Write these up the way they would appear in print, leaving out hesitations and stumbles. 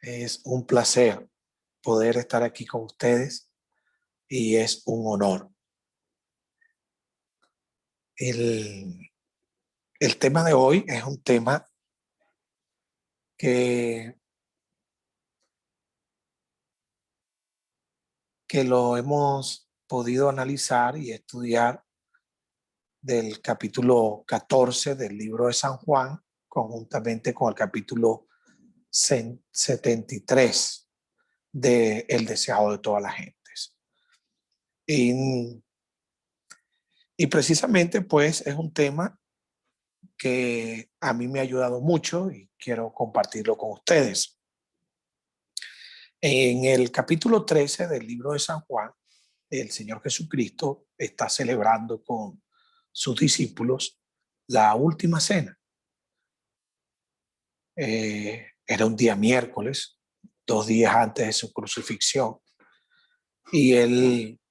Es un placer poder estar aquí con ustedes y es un honor. El, el tema de hoy es un tema que, que lo hemos podido analizar y estudiar del capítulo 14 del libro de San Juan, conjuntamente con el capítulo 73 de El deseado de todas las gentes. Y precisamente pues es un tema que a mí me ha ayudado mucho y quiero compartirlo con ustedes. En el capítulo 13 del libro de San Juan, el Señor Jesucristo está celebrando con sus discípulos la última cena. Era un día miércoles, 2 días antes de su crucifixión, y él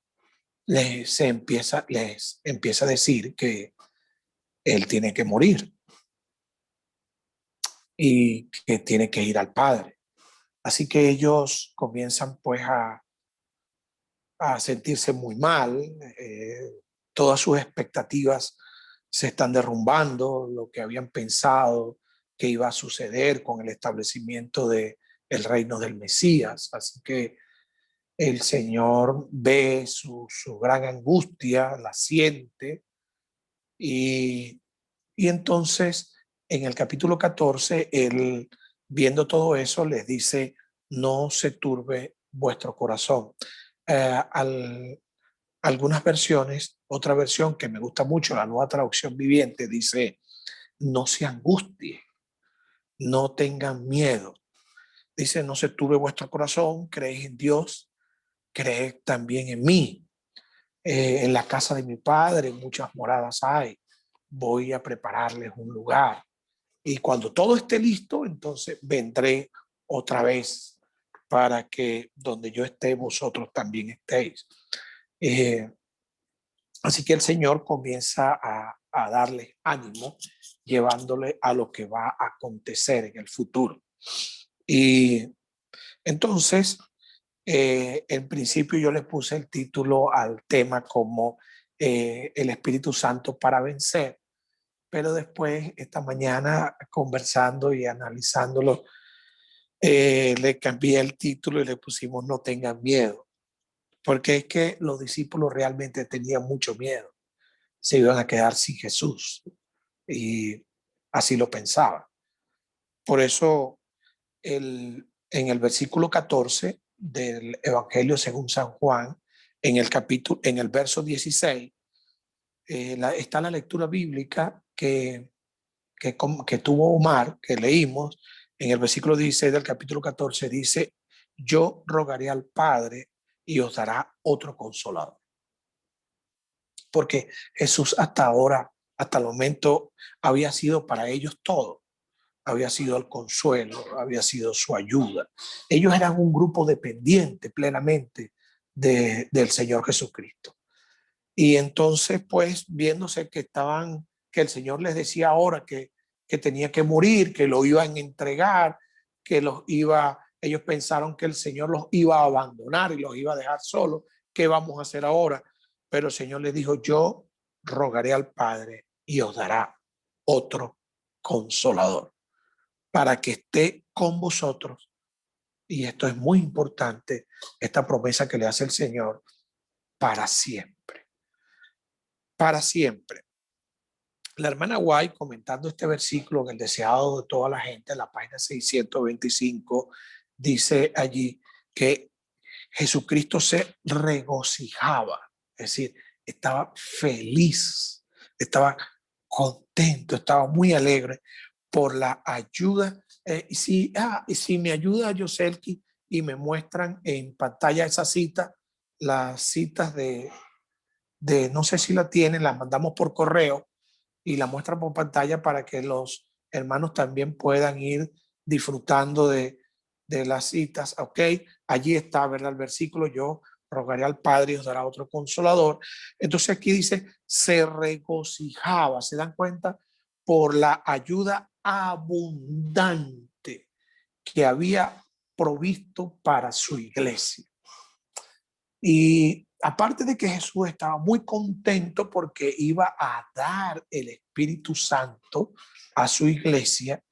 les empieza a decir que él tiene que morir y que tiene que ir al Padre. Así que ellos comienzan pues a sentirse muy mal, todas sus expectativas se están derrumbando, lo que habían pensado que iba a suceder con el establecimiento del reino del Mesías. Así que el Señor ve su gran angustia, la siente, y, y entonces en el capítulo 14, él, viendo todo eso, les dice: no se turbe vuestro corazón. Algunas versiones, otra versión que me gusta mucho, la Nueva Traducción Viviente, dice: no se angustie, no tengan miedo. Dice: no se turbe vuestro corazón, creéis en Dios, creed también en mí. En la casa de mi Padre muchas moradas hay, voy a prepararles un lugar. Y cuando todo esté listo, entonces vendré otra vez para que donde yo esté, vosotros también estéis. Eh, Así que el Señor comienza a darle ánimo, llevándole a lo que va a acontecer en el futuro. Y entonces, en principio yo le puse el título al tema como el Espíritu Santo para vencer, pero después, esta mañana, conversando y analizándolo, le cambié el título y le pusimos no tengan miedo, porque es que los discípulos realmente tenían mucho miedo, se iban a quedar sin Jesús y así lo pensaban. Por eso en el versículo 14 del Evangelio según San Juan, en el verso 16, está la lectura bíblica que tuvo Omar, que leímos. En el versículo 16 del capítulo 14 dice: yo rogaré al Padre y os dará otro consolador. Porque Jesús hasta ahora, hasta el momento, había sido para ellos todo. Había sido el consuelo, había sido su ayuda. Ellos eran un grupo dependiente plenamente del Señor Jesucristo. Y entonces, pues, viéndose que el Señor les decía ahora que tenía que morir, que lo iban a entregar, ellos pensaron que el Señor los iba a abandonar y los iba a dejar solos. ¿Qué vamos a hacer ahora? Pero el Señor les dijo: yo rogaré al Padre y os dará otro consolador para que esté con vosotros. Y esto es muy importante, esta promesa que le hace el Señor: para siempre. Para siempre. La hermana White, comentando este versículo en el deseado de toda la gente, en la página 625, dice allí que Jesucristo se regocijaba, es decir, estaba feliz, estaba contento, estaba muy alegre por la ayuda. Y si me ayuda Yoselki y me muestran en pantalla esa cita, las citas no sé si la tienen, las mandamos por correo y la muestran por pantalla para que los hermanos también puedan ir disfrutando de las citas. Ok, allí está, ¿verdad? El versículo: yo rogaré al Padre y os dará otro consolador. Entonces aquí dice: se regocijaba, ¿se dan cuenta? Por la ayuda abundante que había provisto para su iglesia. Y aparte de que Jesús estaba muy contento porque iba a dar el Espíritu Santo a su iglesia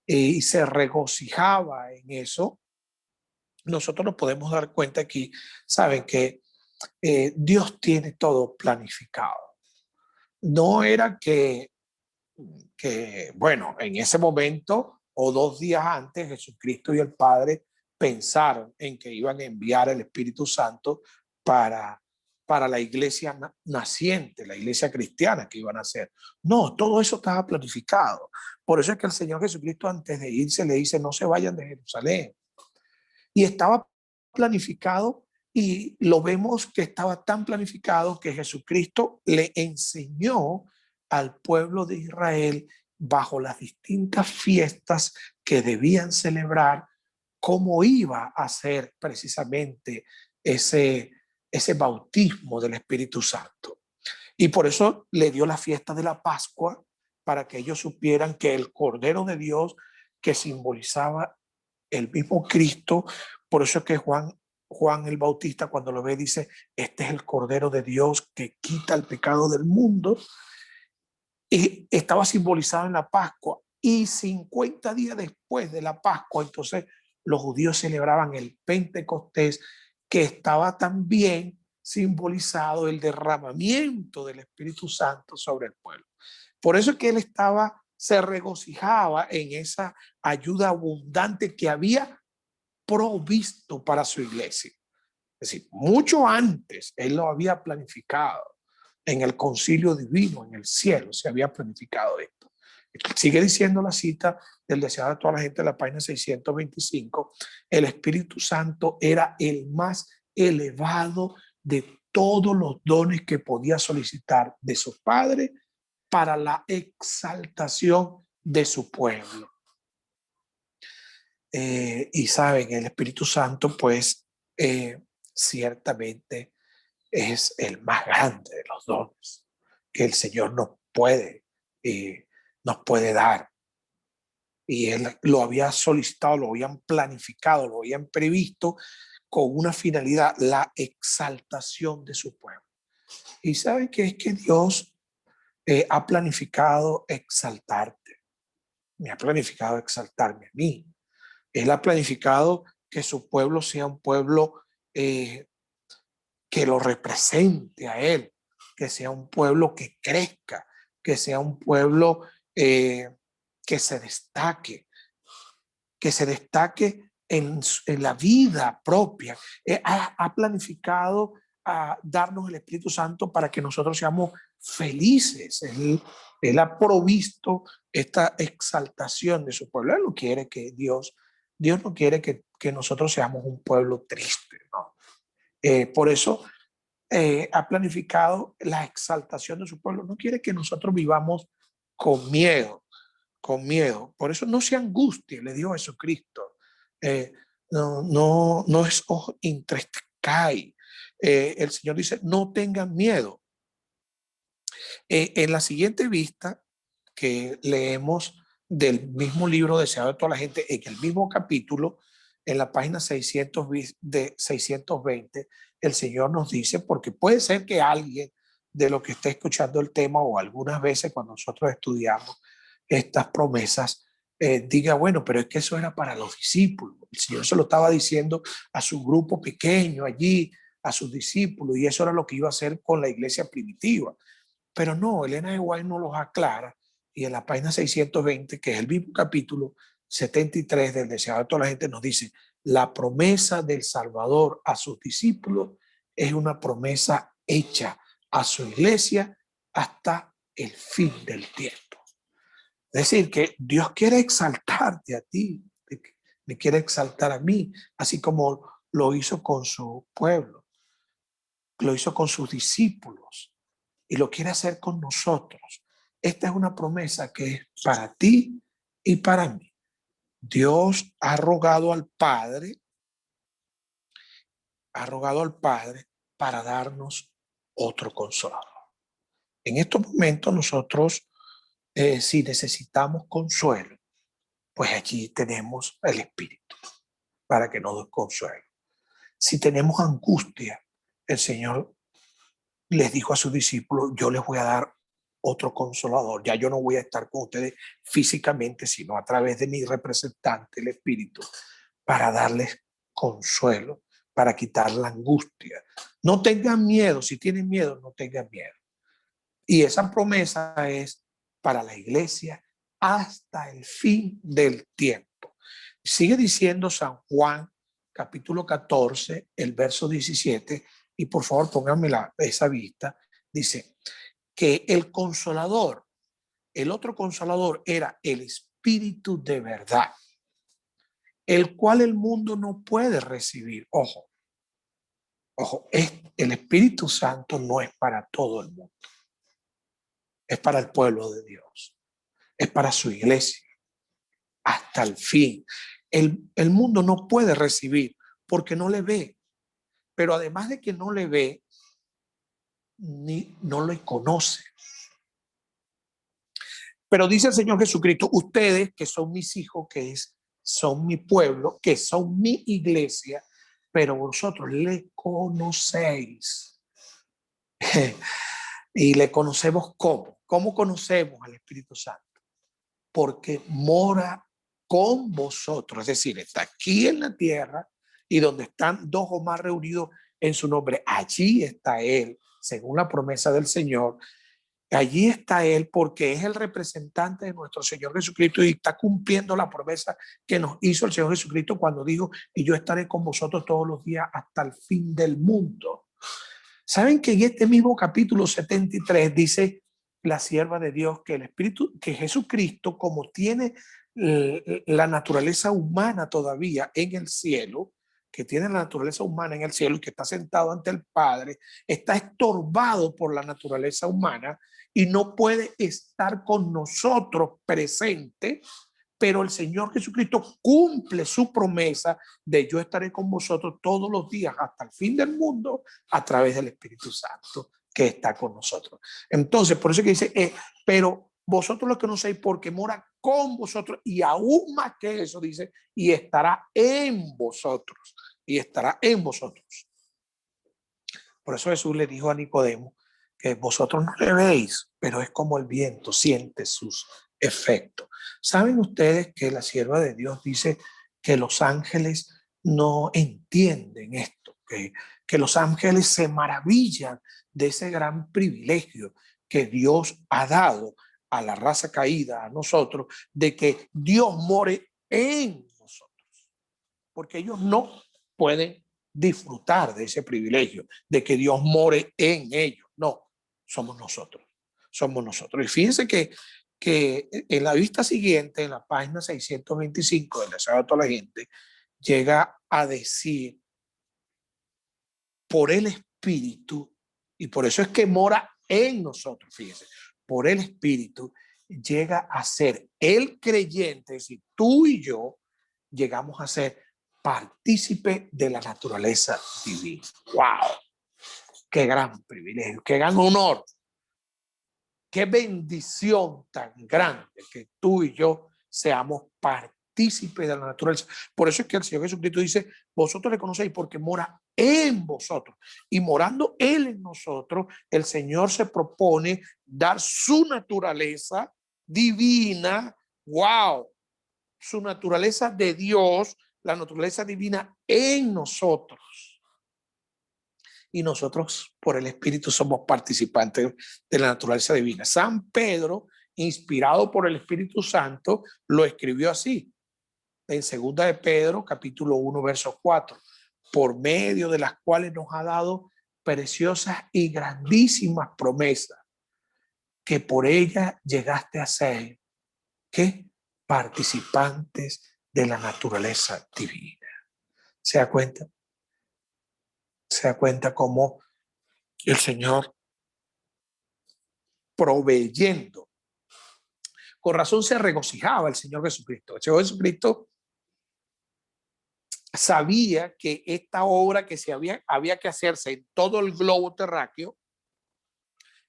y se regocijaba en eso, nosotros nos podemos dar cuenta aquí, saben que Dios tiene todo planificado. No era bueno, en ese momento o 2 días antes, Jesucristo y el Padre pensaron en que iban a enviar el Espíritu Santo para, para la iglesia naciente, la iglesia cristiana que iban a hacer. No, todo eso estaba planificado. Por eso es que el Señor Jesucristo antes de irse le dice, no se vayan de Jerusalén. Y estaba planificado y lo vemos que estaba tan planificado que Jesucristo le enseñó al pueblo de Israel bajo las distintas fiestas que debían celebrar cómo iba a ser precisamente ese bautismo del Espíritu Santo. Y por eso le dio la fiesta de la Pascua para que ellos supieran que el Cordero de Dios que simbolizaba el mismo Cristo, por eso es que Juan el Bautista cuando lo ve dice, este es el Cordero de Dios que quita el pecado del mundo, y estaba simbolizado en la Pascua. Y 50 días después de la Pascua, entonces los judíos celebraban el Pentecostés, que estaba también simbolizado el derramamiento del Espíritu Santo sobre el pueblo. Por eso es que él se regocijaba en esa ayuda abundante que había provisto para su iglesia. Es decir, mucho antes él lo había planificado. En el concilio divino, en el cielo, se había planificado esto. Sigue diciendo la cita del deseado de toda la gente de la página 625, el Espíritu Santo era el más elevado de todos los dones que podía solicitar de su Padre para la exaltación de su pueblo. Y saben, el Espíritu Santo, pues, ciertamente es el más grande de los dones que el Señor nos puede dar. Y Él lo había solicitado, lo habían planificado, lo habían previsto con una finalidad, la exaltación de su pueblo. Y saben que es que Dios ha planificado exaltarte, me ha planificado exaltarme a mí. Él ha planificado que su pueblo sea un pueblo que lo represente a Él, que sea un pueblo que crezca, que sea un pueblo que se destaque, en la vida propia. Ha planificado a darnos el Espíritu Santo para que nosotros seamos felices. Él ha provisto esta exaltación de su pueblo. Él no quiere que Dios no quiere que nosotros seamos un pueblo triste, ¿no? Por eso ha planificado la exaltación de su pueblo. No quiere que nosotros vivamos con miedo, con miedo. Por eso no se angustie, le dijo Jesucristo. No es intristecai. El Señor dice, no tengan miedo. En la siguiente vista que leemos del mismo libro Deseado de toda la gente, en el mismo capítulo, en la página 620, el Señor nos dice, porque puede ser que alguien de lo que esté escuchando el tema o algunas veces cuando nosotros estudiamos estas promesas, diga, bueno, pero es que eso era para los discípulos. El Señor se lo estaba diciendo a su grupo pequeño allí, a sus discípulos, y eso era lo que iba a hacer con la iglesia primitiva. Pero no, Elena de White nos los aclara y en la página 620, que es el mismo capítulo 73 del Deseado de toda la gente, nos dice, la promesa del Salvador a sus discípulos es una promesa hecha a su iglesia hasta el fin del tiempo. Es decir, que Dios quiere exaltarte a ti, me quiere exaltar a mí, así como lo hizo con su pueblo, lo hizo con sus discípulos y lo quiere hacer con nosotros. Esta es una promesa que es para ti y para mí. Dios ha rogado al Padre para darnos otro consuelo. En estos momentos nosotros, si necesitamos consuelo, pues aquí tenemos el Espíritu. para que nos dé consuelo. Si tenemos angustia, el Señor les dijo a sus discípulos, yo les voy a dar otro consolador. Ya yo no voy a estar con ustedes físicamente, sino a través de mi representante, el Espíritu, para darles consuelo, para quitar la angustia. No tengan miedo. Si tienen miedo, no tengan miedo. Y esa promesa es para la iglesia hasta el fin del tiempo. Sigue diciendo San Juan, capítulo 14, el verso 17, y por favor pónganme esa vista. Dice que el consolador, el otro consolador era el Espíritu de verdad, el cual el mundo no puede recibir. Ojo, el Espíritu Santo no es para todo el mundo. Es para el pueblo de Dios. Es para su iglesia. Hasta el fin. El mundo no puede recibir porque no le ve. Pero además de que no le ve, ni no le conoce. Pero dice el Señor Jesucristo, ustedes que son mis hijos, son mi pueblo, que son mi iglesia, pero vosotros le conocéis. Y le conocemos ¿cómo? ¿Cómo conocemos al Espíritu Santo? Porque mora con vosotros, es decir, está aquí en la tierra y donde están dos o más reunidos en su nombre, allí está Él, según la promesa del Señor. Allí está Él porque es el representante de nuestro Señor Jesucristo y está cumpliendo la promesa que nos hizo el Señor Jesucristo cuando dijo, y yo estaré con vosotros todos los días hasta el fin del mundo. ¿Saben que en este mismo capítulo 73 dice la sierva de Dios que el Espíritu, que Jesucristo, como tiene la naturaleza humana todavía en el cielo, que tiene la naturaleza humana en el cielo y que está sentado ante el Padre, está estorbado por la naturaleza humana y no puede estar con nosotros presente, pero el Señor Jesucristo cumple su promesa de yo estaré con vosotros todos los días hasta el fin del mundo a través del Espíritu Santo que está con nosotros. Entonces, por eso que dice, pero vosotros lo conocéis porque mora con vosotros y aún más que eso dice, y estará en vosotros, y estará en vosotros. Por eso Jesús le dijo a Nicodemo que vosotros no le veis, pero es como el viento, siente sus efectos. ¿Saben ustedes que la sierva de Dios dice que los ángeles no entienden esto? Que los ángeles se maravillan de ese gran privilegio que Dios ha dado a la raza caída, a nosotros, de que Dios more en nosotros. Porque ellos no pueden disfrutar de ese privilegio, de que Dios more en ellos. No, somos nosotros. Somos nosotros. Y fíjense que en la vista siguiente, en la página 625 del Deseo de toda la gente, llega a decir por el Espíritu, y por eso es que mora en nosotros, fíjense, por el Espíritu llega a ser el creyente, es decir, tú y yo llegamos a ser partícipe de la naturaleza divina. ¡Wow! ¡Qué gran privilegio! ¡Qué gran honor! ¡Qué bendición tan grande que tú y yo seamos partícipes de la naturaleza! Por eso es que el Señor Jesucristo dice, vosotros le conocéis porque mora en vosotros. Y morando Él en nosotros, el Señor se propone dar su naturaleza divina. ¡Wow! Su naturaleza de Dios, la naturaleza divina en nosotros. Y nosotros por el Espíritu somos participantes de la naturaleza divina. San Pedro, inspirado por el Espíritu Santo, lo escribió así, en 2 de Pedro, capítulo 1, verso 4, por medio de las cuales nos ha dado preciosas y grandísimas promesas, que por ellas llegaste a ser, ¿qué? Participantes de la naturaleza divina. ¿Se da cuenta? Se da cuenta cómo el Señor proveyendo. Con razón se regocijaba el Señor Jesucristo. El Señor Jesucristo sabía que esta obra que había que hacerse en todo el globo terráqueo,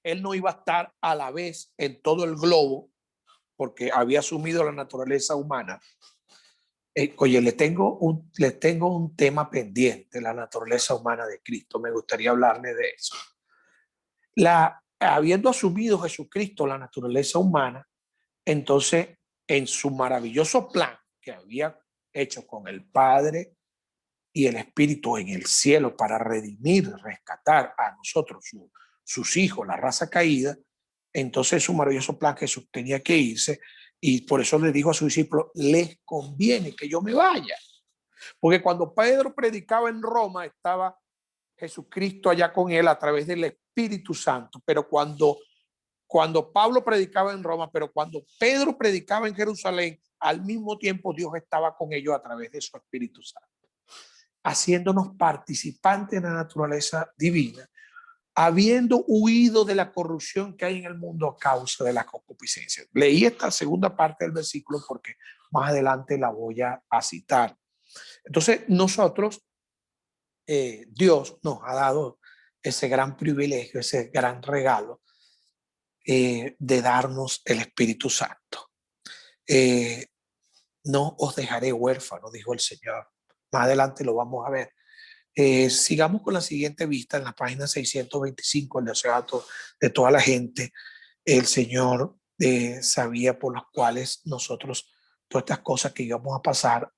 Él no iba a estar a la vez en todo el globo porque había asumido la naturaleza humana. Oye, le tengo un tema pendiente, la naturaleza humana de Cristo. Me gustaría hablarle de eso. Habiendo asumido Jesucristo la naturaleza humana, entonces en su maravilloso plan que había hecho con el Padre y el Espíritu en el cielo para redimir, rescatar a nosotros, sus hijos, la raza caída, entonces su maravilloso plan Jesús tenía que irse y por eso le dijo a sus discípulos, les conviene que yo me vaya. Porque cuando Pedro predicaba en Roma estaba Jesucristo allá con él a través del Espíritu Santo, pero cuando Pablo predicaba en Roma, pero cuando Pedro predicaba en Jerusalén, al mismo tiempo Dios estaba con ellos a través de su Espíritu Santo, haciéndonos participantes de la naturaleza divina, habiendo huido de la corrupción que hay en el mundo a causa de la concupiscencia. Leí esta segunda parte del versículo porque más adelante la voy a citar. Entonces nosotros, Dios nos ha dado ese gran privilegio, ese gran regalo de darnos el Espíritu Santo. No os dejaré huérfanos, dijo el Señor. Más adelante lo vamos a ver. Sigamos con la siguiente vista en la página 625, el deseado de toda la gente. El Señor sabía por las cuales nosotros, todas estas cosas que íbamos a pasar,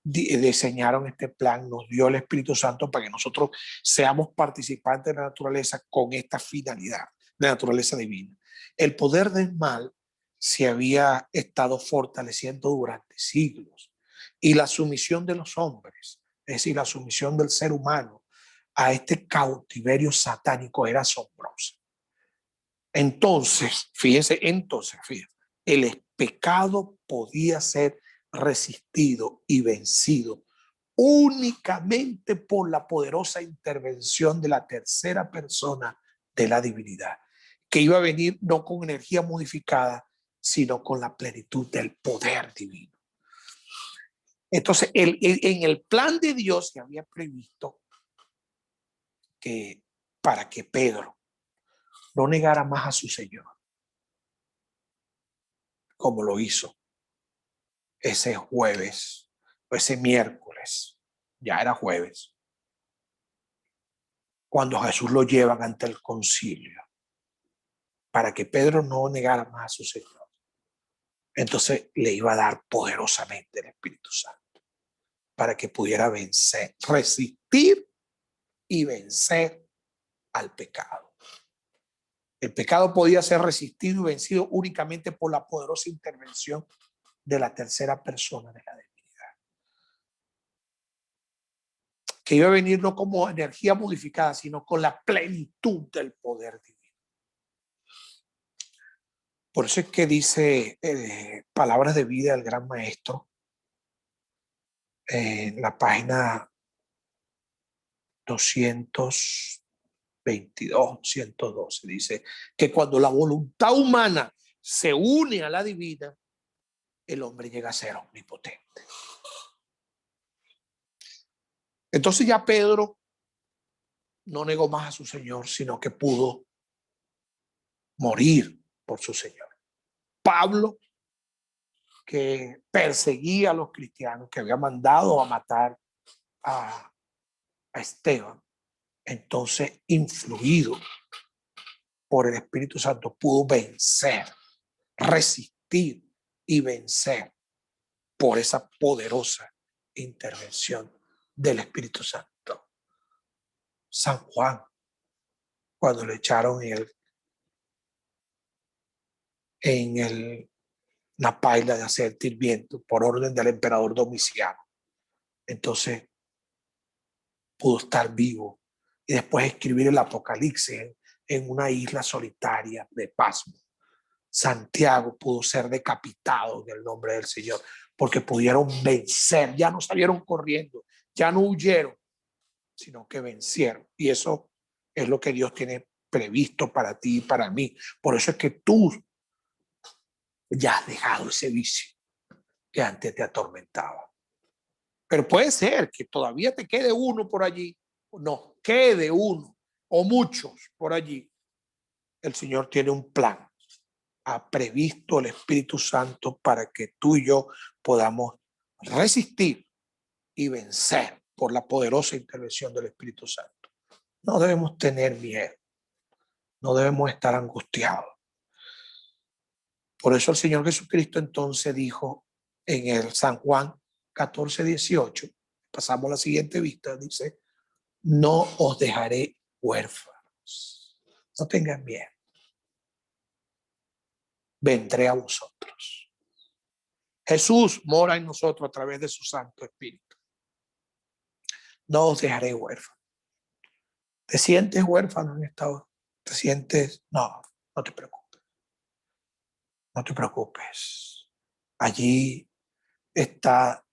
diseñaron este plan, nos dio el Espíritu Santo para que nosotros seamos participantes de la naturaleza con esta finalidad, de la naturaleza divina. El poder del mal se había estado fortaleciendo durante siglos y la sumisión de los hombres, es decir, la sumisión del ser humano a este cautiverio satánico era asombrosa. Entonces, fíjense, el pecado podía ser resistido y vencido únicamente por la poderosa intervención de la tercera persona de la divinidad, que iba a venir no con energía modificada, sino con la plenitud del poder divino. Entonces, en el plan de Dios se había previsto que para que Pedro no negara más a su Señor, como lo hizo ese jueves, o ese miércoles, ya era jueves, cuando Jesús lo llevan ante el concilio, para que Pedro no negara más a su Señor. Entonces le iba a dar poderosamente el Espíritu Santo, para que pudiera vencer, resistir y vencer al pecado. El pecado podía ser resistido y vencido únicamente por la poderosa intervención de la tercera persona de la divinidad, que iba a venir no como energía modificada, sino con la plenitud del poder divino. Por eso es que dice Palabras de Vida del Gran Maestro, en la página 222, 112, dice que cuando la voluntad humana se une a la divina, el hombre llega a ser omnipotente. Entonces ya Pedro no negó más a su Señor, sino que pudo morir por su Señor. Pablo, que perseguía a los cristianos, que había mandado a matar a Esteban, entonces influido por el Espíritu Santo pudo vencer, resistir y vencer por esa poderosa intervención del Espíritu Santo. San Juan, cuando le echaron la paila de aceite hirviendo por orden del emperador Domiciano, entonces pudo estar vivo y después escribir el Apocalipsis en una isla solitaria de Pasmo. Santiago pudo ser decapitado en el nombre del Señor porque pudieron vencer, ya no salieron corriendo, ya no huyeron, sino que vencieron. Y eso es lo que Dios tiene previsto para ti y para mí. Por eso es que tú ya has dejado ese vicio que antes te atormentaba. Pero puede ser que todavía te quede uno por allí, no, quede uno o muchos por allí. El Señor tiene un plan. Ha previsto el Espíritu Santo para que tú y yo podamos resistir y vencer por la poderosa intervención del Espíritu Santo. No debemos tener miedo, no debemos estar angustiados. Por eso el Señor Jesucristo entonces dijo en el San Juan 14:18, pasamos a la siguiente vista, dice, no os dejaré huérfanos, no tengan miedo, vendré a vosotros. Jesús mora en nosotros a través de su Santo Espíritu. No os dejaré huérfanos. ¿Te sientes huérfano en esta hora? ¿Te sientes? No, no te preocupes. No te preocupes. Allí está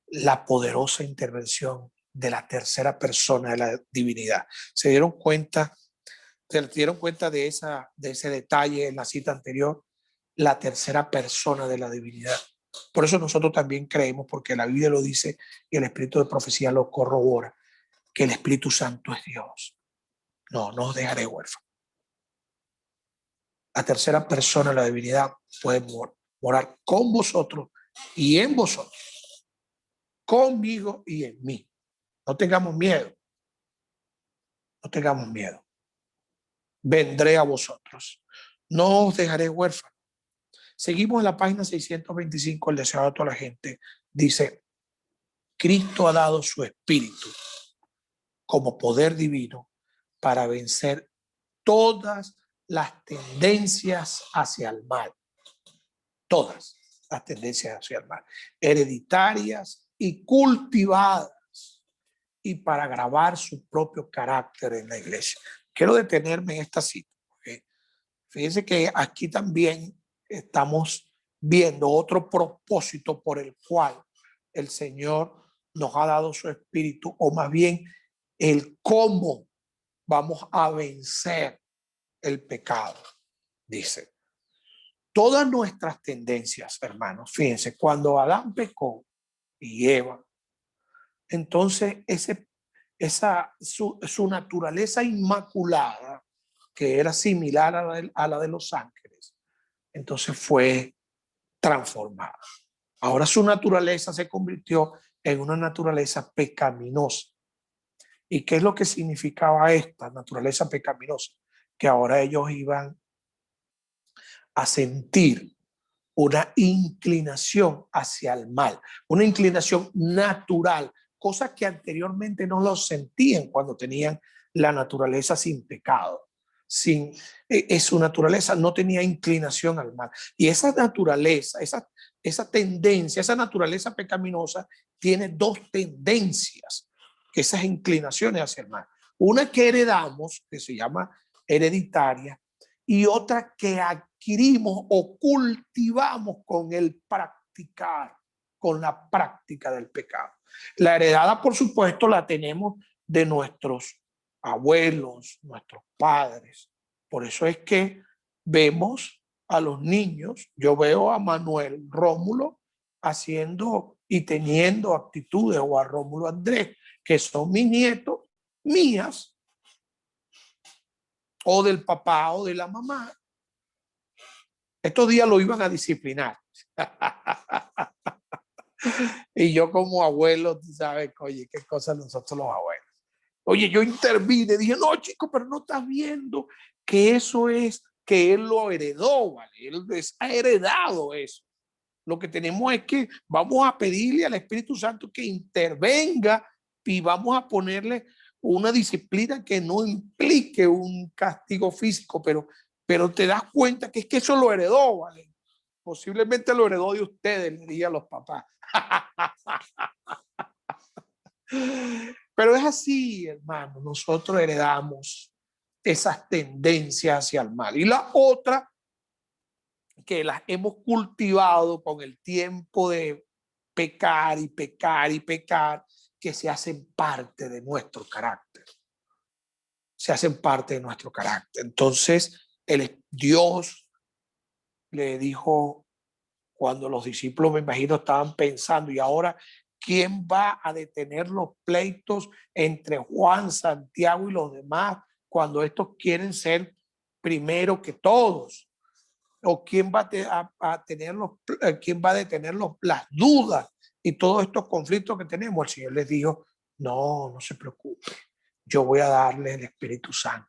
la poderosa intervención de la tercera persona de la divinidad. ¿Se dieron cuenta? ¿Se dieron cuenta de ese detalle en la cita anterior? La tercera persona de la divinidad. Por eso nosotros también creemos, porque la Biblia lo dice y el espíritu de profecía lo corrobora, que el Espíritu Santo es Dios. No, no os dejaré huérfanos. La tercera persona de la divinidad puede morar con vosotros y en vosotros, conmigo y en mí. No tengamos miedo. No tengamos miedo. Vendré a vosotros. No os dejaré huérfanos. Seguimos en la página 625, el deseo de toda la gente. Dice, Cristo ha dado su espíritu como poder divino para vencer todas las tendencias hacia el mal. Todas las tendencias hacia el mal. Hereditarias y cultivadas. Y para grabar su propio carácter en la iglesia. Quiero detenerme en esta cita. ¿Okay? Fíjense que aquí también estamos viendo otro propósito por el cual el Señor nos ha dado su espíritu, o más bien el cómo vamos a vencer el pecado. Dice, todas nuestras tendencias, hermanos, fíjense, cuando Adán pecó y Eva, entonces su naturaleza inmaculada, que era similar a la de los ángeles, entonces fue transformada. Ahora su naturaleza se convirtió en una naturaleza pecaminosa. ¿Y qué es lo que significaba esta naturaleza pecaminosa? Que ahora ellos iban a sentir una inclinación hacia el mal, una inclinación natural, cosas que anteriormente no lo sentían cuando tenían la naturaleza sin pecado. Su naturaleza no tenía inclinación al mal. Y esa naturaleza, esa tendencia, esa naturaleza pecaminosa tiene dos tendencias, esas inclinaciones hacia el mal. Una que heredamos, que se llama hereditaria, y otra que adquirimos o cultivamos con el practicar, con la práctica del pecado. La heredada, por supuesto, la tenemos de nuestros abuelos, nuestros padres. Por eso es que vemos a los niños, yo veo a Manuel Rómulo haciendo y teniendo actitudes, o a Rómulo Andrés, que son mis nietos, mías, o del papá o de la mamá. Estos días lo iban a disciplinar. Y yo como abuelo, tú sabes, oye, qué cosa nosotros los abuelos. Oye, yo intervine, dije, no, chico, pero no estás viendo que eso es, que él lo heredó, ¿vale? Él ha heredado eso. Lo que tenemos es que vamos a pedirle al Espíritu Santo que intervenga y vamos a ponerle una disciplina que no implique un castigo físico, pero te das cuenta que es que eso lo heredó, ¿vale? Posiblemente lo heredó de ustedes, le diría a los papás. Pero es así, hermano, nosotros heredamos esas tendencias hacia el mal. Y la otra, que las hemos cultivado con el tiempo de pecar y pecar y pecar, que se hacen parte de nuestro carácter. Se hacen parte de nuestro carácter. Entonces, Dios le dijo, cuando los discípulos, me imagino, estaban pensando, y ahora, ¿quién va a detener los pleitos entre Juan, Santiago y los demás cuando estos quieren ser primero que todos? ¿O quién va a detener las dudas y todos estos conflictos que tenemos, el Señor les dijo, no, no se preocupe, yo voy a darles el Espíritu Santo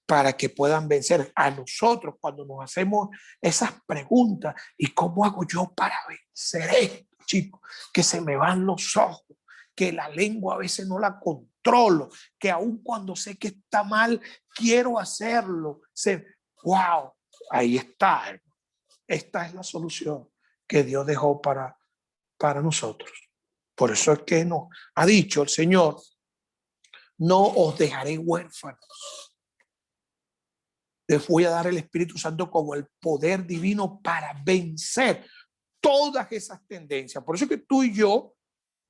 para que puedan vencer. A nosotros cuando nos hacemos esas preguntas, ¿y cómo hago yo para vencer esto, chicos? Que se me van los ojos, que la lengua a veces no la controlo, que aun cuando sé que está mal, quiero hacerlo. Wow, ahí está, hermano. Esta es la solución que Dios dejó para nosotros. Por eso es que nos ha dicho el Señor, no os dejaré huérfanos. Les voy a dar el Espíritu Santo como el poder divino para vencer todas esas tendencias. Por eso es que tú y yo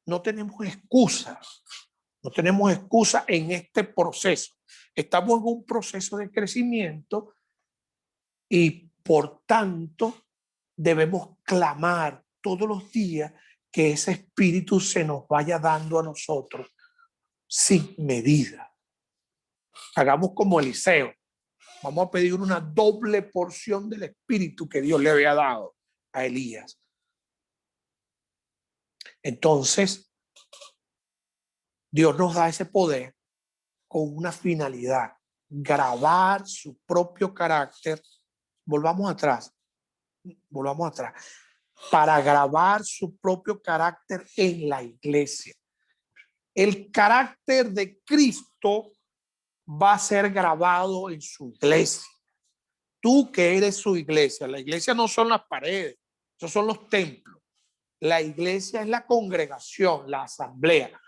no tenemos excusas. No tenemos excusa en este proceso. Estamos en un proceso de crecimiento y por tanto debemos clamar todos los días que ese espíritu se nos vaya dando a nosotros sin medida. Hagamos como Eliseo. Vamos a pedir una doble porción del espíritu que Dios le había dado a Elías. Entonces, Dios nos da ese poder con una finalidad, grabar su propio carácter. Volvamos atrás, para grabar su propio carácter en la iglesia. El carácter de Cristo va a ser grabado en su iglesia. Tú que eres su iglesia, la iglesia no son las paredes, esos son los templos. La iglesia es la congregación, la asamblea.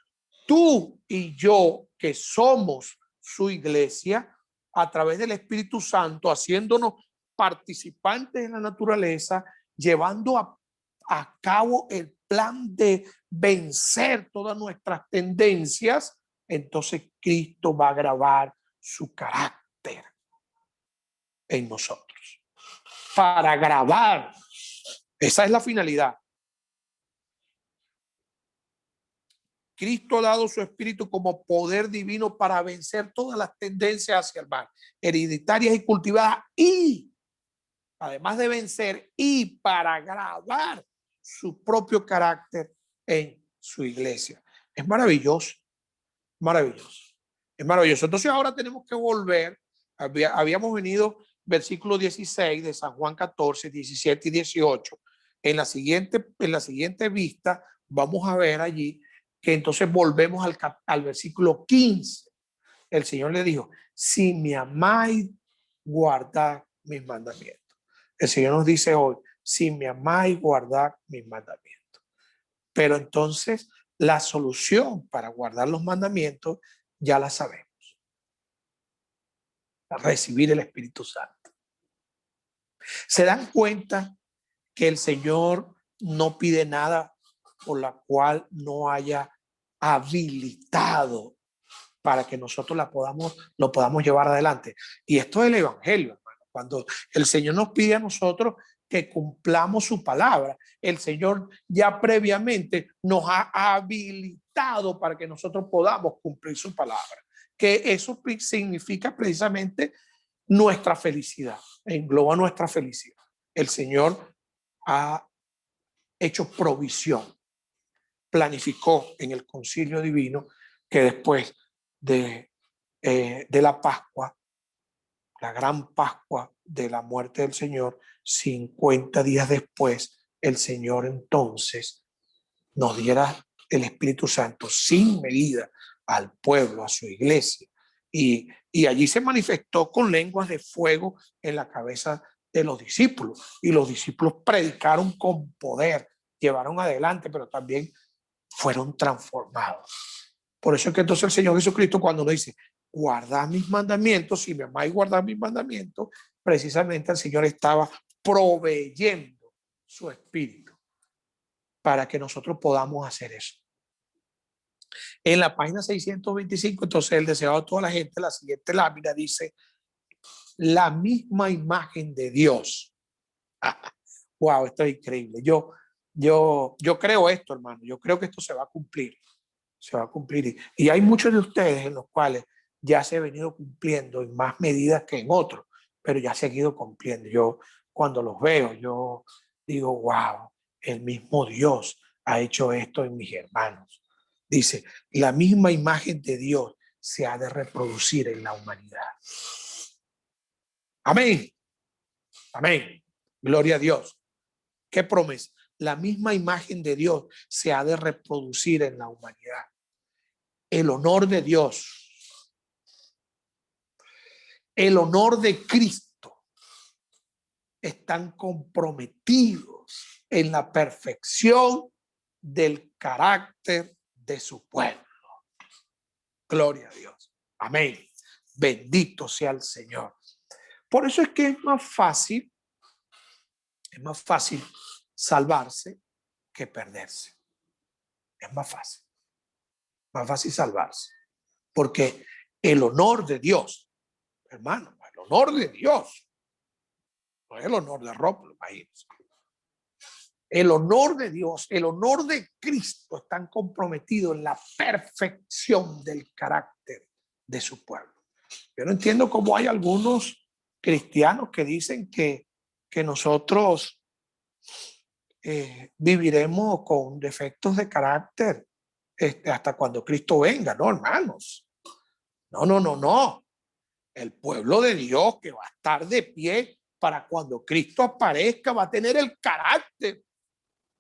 Tú y yo que somos su iglesia, a través del Espíritu Santo, haciéndonos participantes de la naturaleza, llevando a cabo el plan de vencer todas nuestras tendencias, entonces Cristo va a grabar su carácter en nosotros. Para grabar, esa es la finalidad. Cristo ha dado su espíritu como poder divino para vencer todas las tendencias hacia el mal, hereditarias y cultivadas, y además de vencer, y para grabar su propio carácter en su iglesia. Es maravilloso, maravilloso, es maravilloso. Entonces ahora tenemos que volver, habíamos venido versículo 16 de San Juan 14, 17 y 18. En la siguiente vista vamos a ver allí que entonces volvemos al versículo 15. El Señor le dijo, si me amáis, guardad mis mandamientos. El Señor nos dice hoy, si me amáis, guardad mis mandamientos. Pero entonces la solución para guardar los mandamientos ya la sabemos. Recibir el Espíritu Santo. ¿Se dan cuenta que el Señor no pide nada por la cual no haya habilitado para que nosotros lo podamos llevar adelante? Y esto es el evangelio, hermano. Cuando el Señor nos pide a nosotros que cumplamos su palabra, el Señor ya previamente nos ha habilitado para que nosotros podamos cumplir su palabra. Que eso significa precisamente nuestra felicidad, engloba nuestra felicidad. El Señor ha hecho provisión, planificó en el concilio divino que después de la Pascua, la gran Pascua de la muerte del Señor, 50 días después, el Señor entonces nos diera el Espíritu Santo sin medida al pueblo, a su iglesia. Y allí se manifestó con lenguas de fuego en la cabeza de los discípulos. Y los discípulos predicaron con poder, llevaron adelante, pero también fueron transformados. Por eso es que entonces el Señor Jesucristo, cuando nos dice, guardad mis mandamientos, si me amáis, guardad mis mandamientos, precisamente el Señor estaba proveyendo su espíritu para que nosotros podamos hacer eso. En la página 625, entonces el deseado de toda la gente, la siguiente lámina dice, la misma imagen de Dios. Wow, esto es increíble. Yo creo esto, hermano. Yo creo que esto se va a cumplir. Se va a cumplir. Y hay muchos de ustedes en los cuales ya se ha venido cumpliendo en más medidas que en otros, pero ya se ha ido cumpliendo. Yo cuando los veo, yo digo, wow, el mismo Dios ha hecho esto en mis hermanos. Dice, la misma imagen de Dios se ha de reproducir en la humanidad. Amén. Amén. Gloria a Dios. ¿Qué promesa? La misma imagen de Dios se ha de reproducir en la humanidad. El honor de Dios, el honor de Cristo están comprometidos en la perfección del carácter de su pueblo. Gloria a Dios. Amén. Bendito sea el Señor. Por eso es que es más fácil salvarse que perderse. Es más fácil salvarse. Porque el honor de Dios, hermano, el honor de Dios, no es el honor de ropa, imagínense. El honor de Dios, el honor de Cristo están comprometidos en la perfección del carácter de su pueblo. Yo no entiendo cómo hay algunos cristianos que dicen que nosotros viviremos con defectos de carácter hasta cuando Cristo venga. No, hermanos. No. El pueblo de Dios que va a estar de pie para cuando Cristo aparezca va a tener el carácter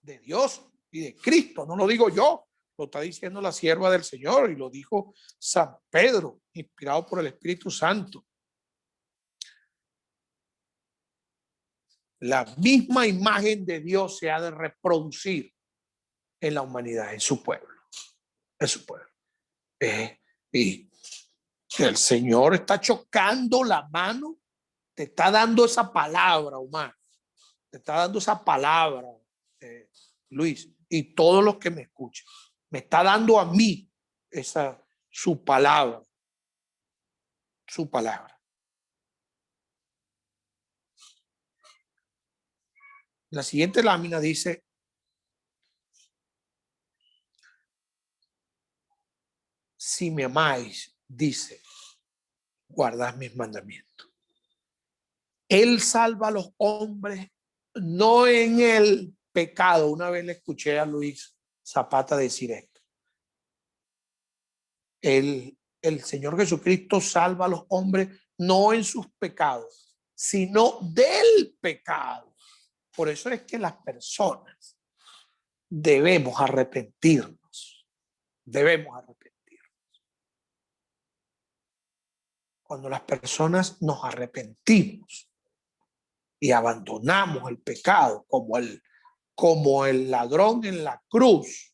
de Dios y de Cristo. No lo digo yo, lo está diciendo la sierva del Señor y lo dijo San Pedro, inspirado por el Espíritu Santo. La misma imagen de Dios se ha de reproducir en la humanidad, en su pueblo. En su pueblo. Y el Señor está chocando la mano, te está dando esa palabra, Omar. Te está dando esa palabra, Luis, y todos los que me escuchan. Me está dando a mí su palabra. Su palabra. La siguiente lámina dice: si me amáis, dice, guardad mis mandamientos. Él salva a los hombres no en el pecado. Una vez le escuché a Luis Zapata decir esto. El Señor Jesucristo salva a los hombres no en sus pecados, sino del pecado. Por eso es que las personas debemos arrepentirnos. Debemos arrepentirnos. Cuando las personas nos arrepentimos y abandonamos el pecado como el ladrón en la cruz,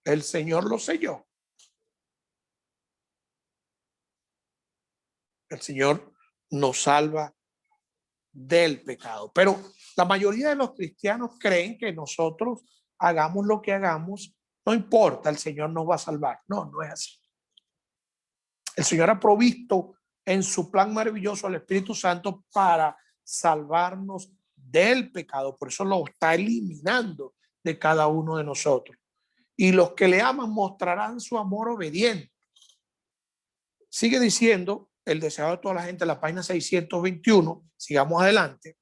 el Señor lo selló. El Señor nos salva del pecado. Pero la mayoría de los cristianos creen que nosotros hagamos lo que hagamos, no importa, el Señor nos va a salvar. No, no es así. El Señor ha provisto en su plan maravilloso al Espíritu Santo para salvarnos del pecado. Por eso lo está eliminando de cada uno de nosotros. Y los que le aman mostrarán su amor obediente. Sigue diciendo el deseado de toda la gente, la página 621, sigamos adelante.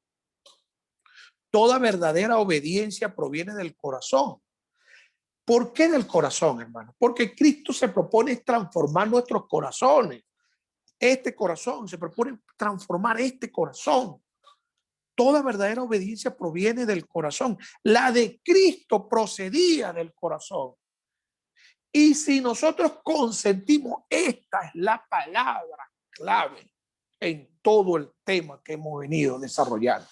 Toda verdadera obediencia proviene del corazón. ¿Por qué del corazón, hermano? Porque Cristo se propone transformar nuestros corazones. Este corazón, se propone transformar este corazón. Toda verdadera obediencia proviene del corazón. La de Cristo procedía del corazón. Y si nosotros consentimos, esta es la palabra clave en todo el tema que hemos venido desarrollando.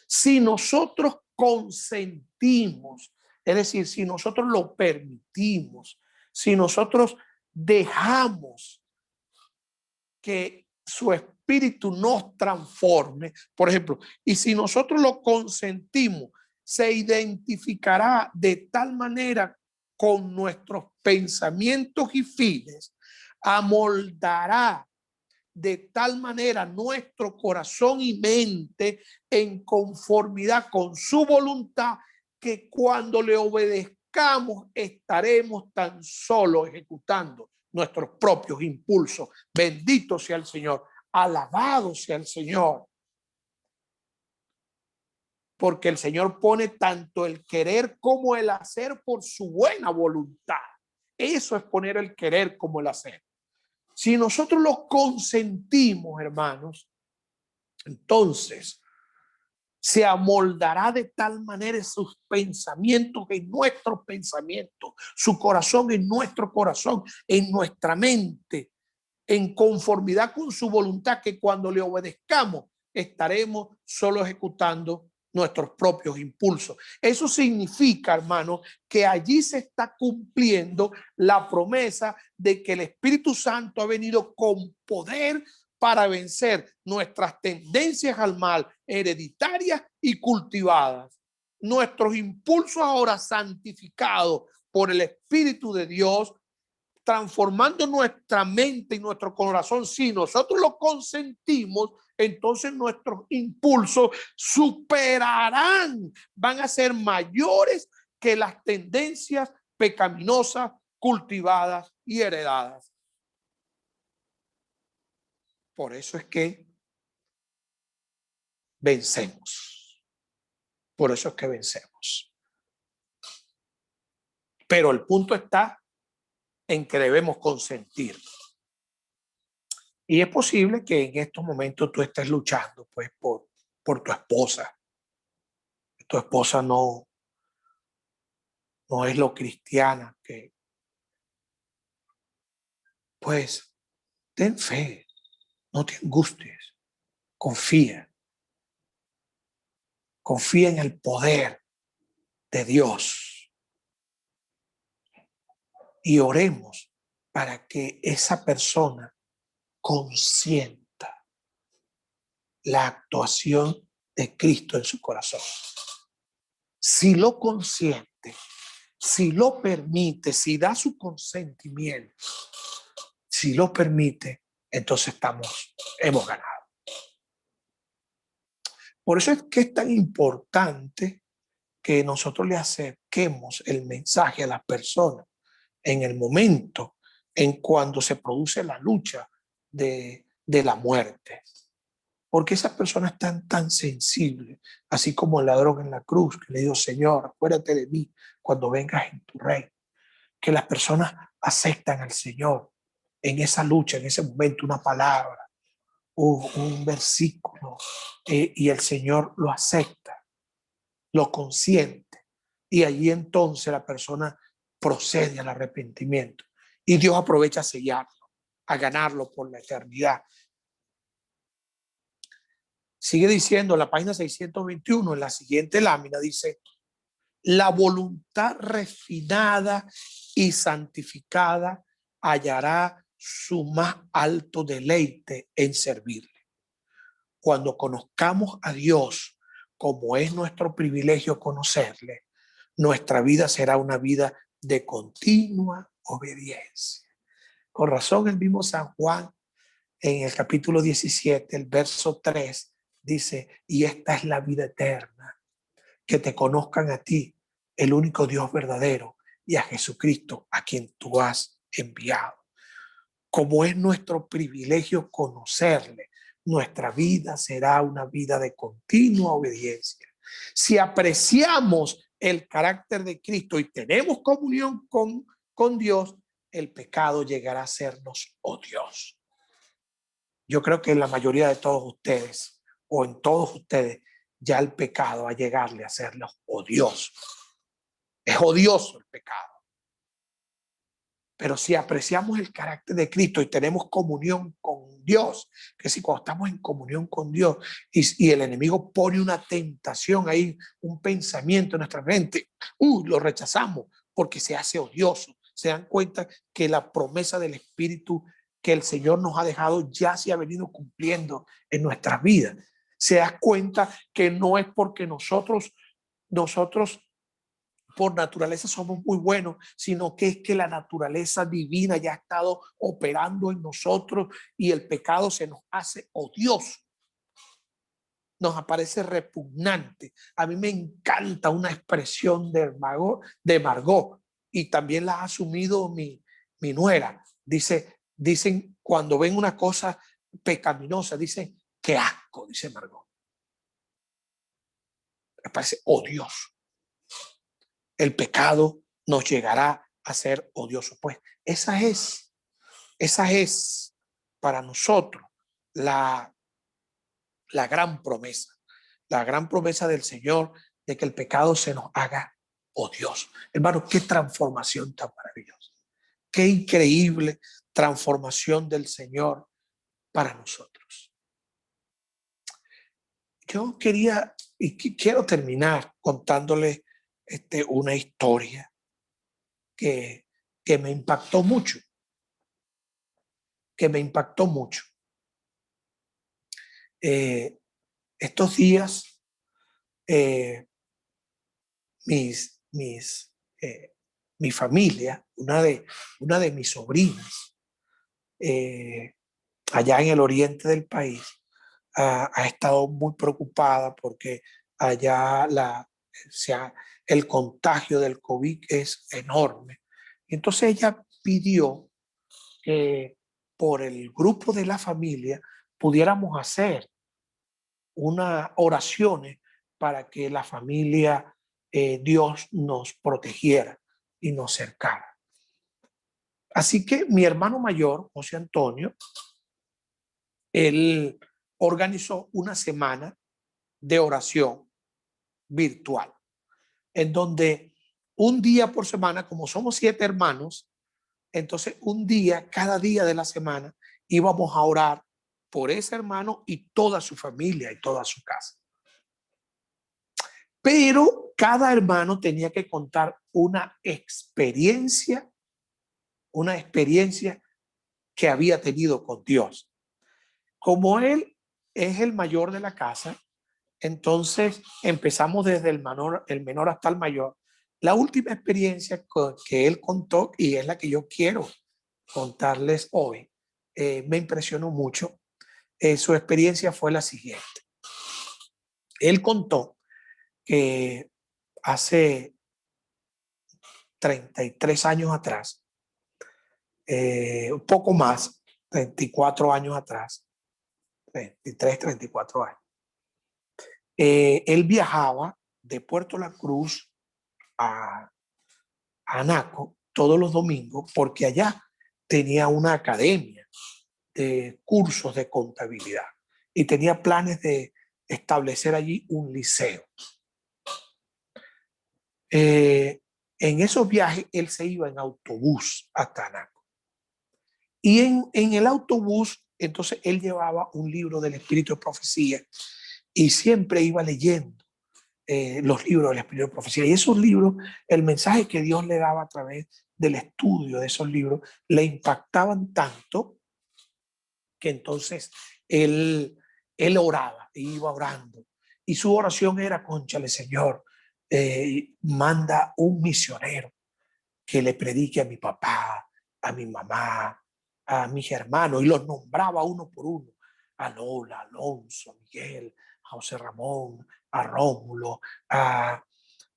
Si nosotros consentimos, es decir, si nosotros lo permitimos, si nosotros dejamos que su espíritu nos transforme, por ejemplo, y si nosotros lo consentimos, se identificará de tal manera con nuestros pensamientos y fines, amoldará de tal manera nuestro corazón y mente en conformidad con su voluntad, que cuando le obedezcamos estaremos tan solo ejecutando nuestros propios impulsos. Bendito sea el Señor, alabado sea el Señor. porque el Señor pone tanto el querer como el hacer por su buena voluntad. Eso es poner el querer como el hacer. Si nosotros lo consentimos, hermanos, entonces se amoldará de tal manera sus pensamientos en nuestros pensamientos, su corazón en nuestro corazón, en nuestra mente, en conformidad con su voluntad, que cuando le obedezcamos estaremos solo ejecutando nuestros propios impulsos. Eso significa, hermano, que allí se está cumpliendo la promesa de que el Espíritu Santo ha venido con poder para vencer nuestras tendencias al mal, hereditarias y cultivadas. Nuestros impulsos ahora santificados por el Espíritu de Dios, transformando nuestra mente y nuestro corazón. Si nosotros lo consentimos, entonces nuestros impulsos superarán, van a ser mayores que las tendencias pecaminosas cultivadas y heredadas. Por eso es que vencemos. Por eso es que vencemos. Pero el punto está en que debemos consentir. Y es posible que en estos momentos tú estés luchando pues por tu esposa. Tu esposa no es lo cristiana que, pues, ten fe, no te angusties, confía en el poder de Dios y oremos para que esa persona consienta la actuación de Cristo en su corazón. Si lo consiente, si lo permite, si da su consentimiento, si lo permite, entonces hemos ganado. Por eso es que es tan importante que nosotros le acerquemos el mensaje a las personas en el momento en cuando se produce la lucha de la muerte. Porque esas personas están tan sensibles, así como el ladrón en la cruz, que le dijo: Señor, acuérdate de mí cuando vengas en tu reino. Que las personas aceptan al Señor en esa lucha, en ese momento, una palabra, un versículo, y el Señor lo acepta, lo consiente, y allí entonces la persona procede al arrepentimiento y Dios aprovecha a sellarlo, a ganarlo por la eternidad. Sigue diciendo la página 621, en la siguiente lámina dice: la voluntad refinada y santificada hallará su más alto deleite en servirle. Cuando conozcamos a Dios, como es nuestro privilegio conocerle, nuestra vida será una vida de continua obediencia. Con razón, el mismo San Juan, en el capítulo 17, el verso 3, dice: y esta es la vida eterna, que te conozcan a ti, el único Dios verdadero, y a Jesucristo, a quien tú has enviado. Como es nuestro privilegio conocerle, nuestra vida será una vida de continua obediencia. Si apreciamos el carácter de Cristo y tenemos comunión con Dios, el pecado llegará a sernos odioso. Yo creo que en la mayoría de todos ustedes, o en todos ustedes, ya el pecado va a llegarle a serlos odiosos. Es odioso el pecado. Pero si apreciamos el carácter de Cristo y tenemos comunión con Dios, que si cuando estamos en comunión con Dios y el enemigo pone una tentación ahí, un pensamiento en nuestra mente, lo rechazamos porque se hace odioso. Se dan cuenta que la promesa del Espíritu que el Señor nos ha dejado ya se ha venido cumpliendo en nuestras vidas. Se da cuenta que no es porque nosotros por naturaleza somos muy buenos, sino que es que la naturaleza divina ya ha estado operando en nosotros y el pecado se nos hace odioso. Nos aparece repugnante. A mí me encanta una expresión de Margot, y también la ha asumido mi nuera. Dicen cuando ven una cosa pecaminosa, dicen: qué asco, dice Margot. Me parece odioso. El pecado nos llegará a ser odioso. Pues esa es para nosotros la gran promesa. La gran promesa del Señor de que el pecado se nos haga odioso. Hermano, qué transformación tan maravillosa. Qué increíble transformación del Señor para nosotros. Yo quería y quiero terminar contándoles una historia que me impactó mucho. Estos días, mi familia, una de mis sobrinas, allá en el oriente del país, ha estado muy preocupada porque allá el contagio del COVID es enorme. Entonces ella pidió que por el grupo de la familia pudiéramos hacer unas oraciones para que la familia, Dios nos protegiera y nos cercara. Así que mi hermano mayor, José Antonio, él organizó una semana de oración virtual, en donde un día por semana, como somos 7 hermanos, entonces un día, cada día de la semana, íbamos a orar por ese hermano y toda su familia y toda su casa. Pero cada hermano tenía que contar una experiencia que había tenido con Dios. Como él es el mayor de la casa, entonces empezamos desde el menor hasta el mayor. La última experiencia que él contó, y es la que yo quiero contarles hoy, me impresionó mucho. Su experiencia fue la siguiente. Él contó que hace 33 años atrás, un poco más, 34 años atrás, 33, 34 años, él viajaba de Puerto La Cruz a Anaco todos los domingos porque allá tenía una academia de cursos de contabilidad y tenía planes de establecer allí un liceo. En esos viajes él se iba en autobús hasta Anaco. Y en el autobús, entonces él llevaba un libro del Espíritu de Profecía y siempre iba leyendo los libros del Espíritu de Profecía. Y esos libros, el mensaje que Dios le daba a través del estudio de esos libros, le impactaban tanto que entonces él oraba, iba orando. Y su oración era: cónchale, Señor, manda un misionero que le predique a mi papá, a mi mamá, a mis hermanos, y los nombraba uno por uno: a Lola, a Alonso, a Miguel, a José Ramón, a Rómulo, a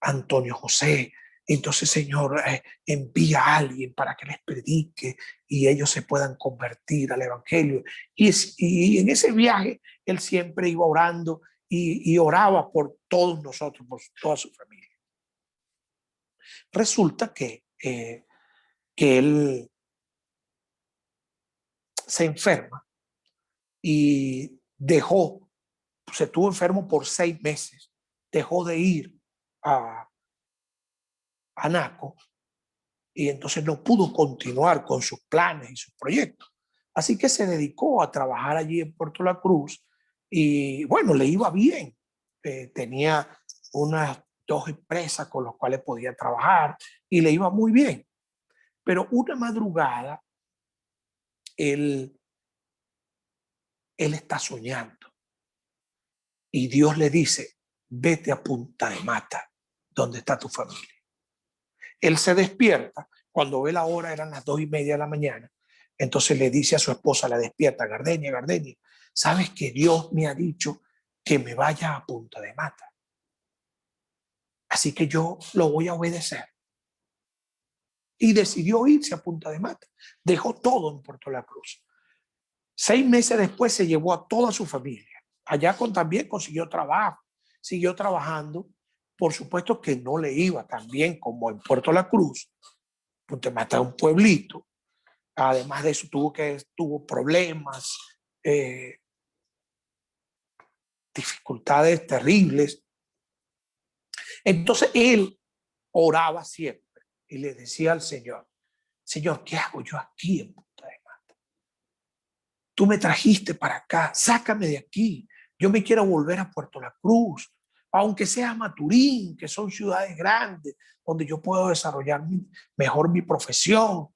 Antonio José. Entonces, Señor, envía a alguien para que les predique y ellos se puedan convertir al Evangelio. Y en ese viaje, él siempre iba orando y oraba por todos nosotros, por toda su familia. Resulta que él se enferma y se estuvo enfermo por 6 meses, dejó de ir a Anaco y entonces no pudo continuar con sus planes y sus proyectos. Así que se dedicó a trabajar allí en Puerto La Cruz y bueno, le iba bien. Tenía unas 2 empresas con las cuales podía trabajar y le iba muy bien. Pero una madrugada él está soñando y Dios le dice: vete a Punta de Mata, donde está tu familia. Él se despierta, cuando ve la hora eran las 2:30 de la mañana, entonces le dice a su esposa, la despierta: Gardenia, ¿sabes que Dios me ha dicho que me vaya a Punta de Mata? Así que yo lo voy a obedecer. Y decidió irse a Punta de Mata. Dejó todo en Puerto La Cruz. 6 meses después se llevó a toda su familia. Allá también consiguió trabajo, siguió trabajando Por supuesto que no le iba tan bien como en Puerto La Cruz. Punta de Mata es un pueblito. Además de eso, tuvo problemas, dificultades terribles. Entonces él oraba siempre y le decía al Señor, Señor, ¿qué hago yo aquí en Punta de Mata? Tú me trajiste para acá, sácame de aquí. Yo me quiero volver a Puerto La Cruz, aunque sea Maturín, que son ciudades grandes, donde yo puedo desarrollar mejor mi profesión.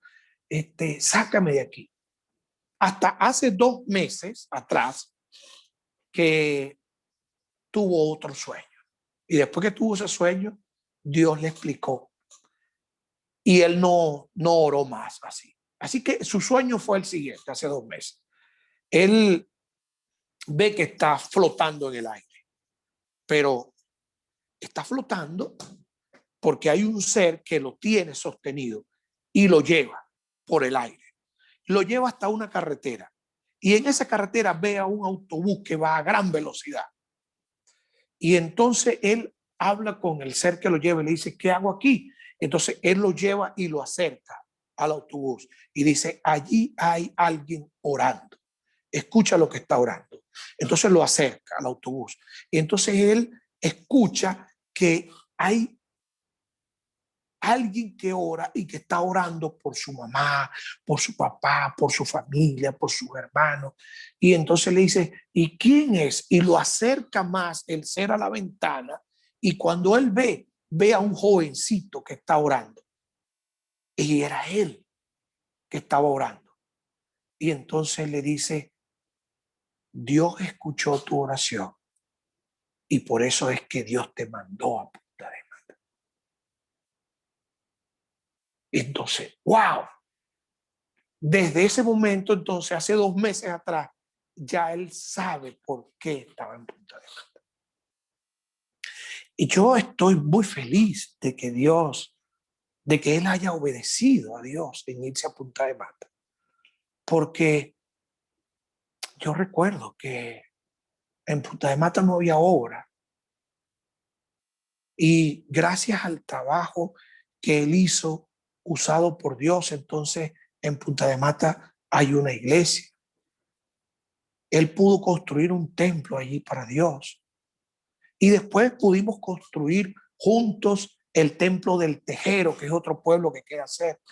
Sácame de aquí. Hasta hace 2 meses atrás que tuvo otro sueño. Y después que tuvo ese sueño, Dios le explicó. Y él no oró más así. Así que su sueño fue el siguiente, hace 2 meses. Él ve que está flotando en el aire, pero está flotando porque hay un ser que lo tiene sostenido y lo lleva por el aire. Lo lleva hasta una carretera. Y en esa carretera ve a un autobús que va a gran velocidad. Y entonces él habla con el ser que lo lleva y le dice, ¿qué hago aquí? Entonces él lo lleva y lo acerca al autobús y dice, allí hay alguien orando. Escucha lo que está orando. Entonces lo acerca al autobús. Y entonces él escucha que hay alguien que ora y que está orando por su mamá, por su papá, por su familia, por sus hermanos. Y entonces le dice, ¿y quién es? Y lo acerca más el ser a la ventana. Y cuando él ve a un jovencito que está orando. Y era él que estaba orando. Y entonces le dice, Dios escuchó tu oración. Y por eso es que Dios te mandó a Punta de Mata. Entonces, wow. Desde ese momento, entonces, hace 2 meses atrás, ya él sabe por qué estaba en Punta de Mata. Y yo estoy muy feliz de que él haya obedecido a Dios en irse a Punta de Mata. Porque yo recuerdo que en Punta de Mata no había obra. Y gracias al trabajo que él hizo, usado por Dios, entonces en Punta de Mata hay una iglesia. Él pudo construir un templo allí para Dios. Y después pudimos construir juntos el templo del Tejero, que es otro pueblo que queda cerca.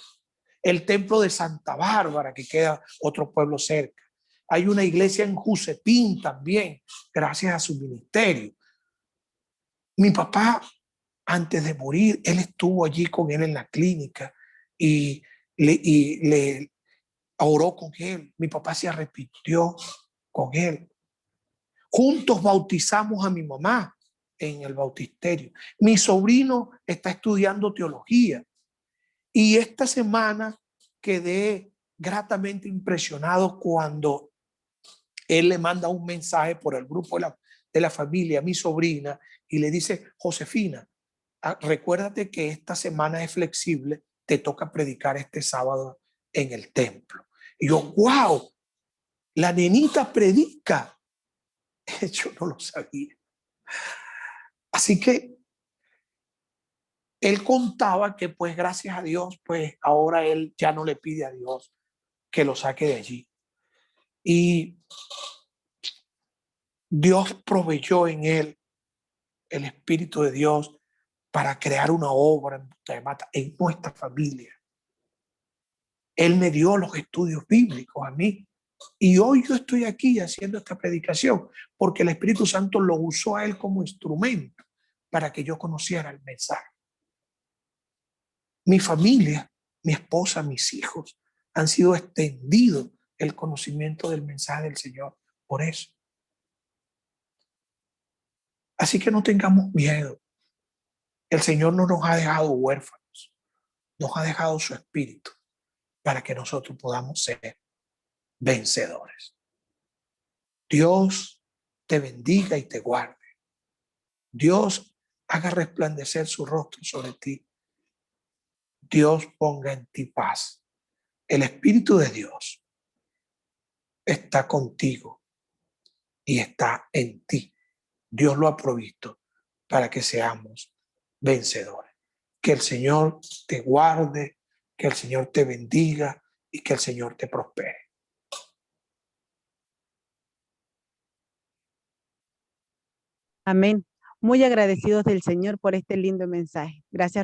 El templo de Santa Bárbara, que queda otro pueblo cerca. Hay una iglesia en Jusepín también, gracias a su ministerio. Mi papá, antes de morir, él estuvo allí con él en la clínica y le oró con él. Mi papá se arrepintió con él. Juntos bautizamos a mi mamá en el bautisterio. Mi sobrino está estudiando teología y esta semana quedé gratamente impresionado cuando él le manda un mensaje por el grupo de la familia a mi sobrina y le dice, Josefina, recuérdate que esta semana es flexible, te toca predicar este sábado en el templo. Y yo, wow, la nenita predica. Yo no lo sabía. Así que él contaba que pues gracias a Dios, pues ahora él ya no le pide a Dios que lo saque de allí. Y Dios proveyó en él el Espíritu de Dios para crear una obra en Punta de Mata, en nuestra familia. Él me dio los estudios bíblicos a mí. Y hoy yo estoy aquí haciendo esta predicación porque el Espíritu Santo lo usó a él como instrumento para que yo conociera el mensaje. Mi familia, mi esposa, mis hijos han sido extendidos el conocimiento del mensaje del Señor por eso. Así que no tengamos miedo. El Señor no nos ha dejado huérfanos, nos ha dejado su Espíritu para que nosotros podamos ser vencedores. Dios te bendiga y te guarde. Dios haga resplandecer su rostro sobre ti. Dios ponga en ti paz. El Espíritu de Dios está contigo y está en ti. Dios lo ha provisto para que seamos vencedores. Que el Señor te guarde, que el Señor te bendiga y que el Señor te prospere. Amén. Muy agradecidos del Señor por este lindo mensaje. Gracias.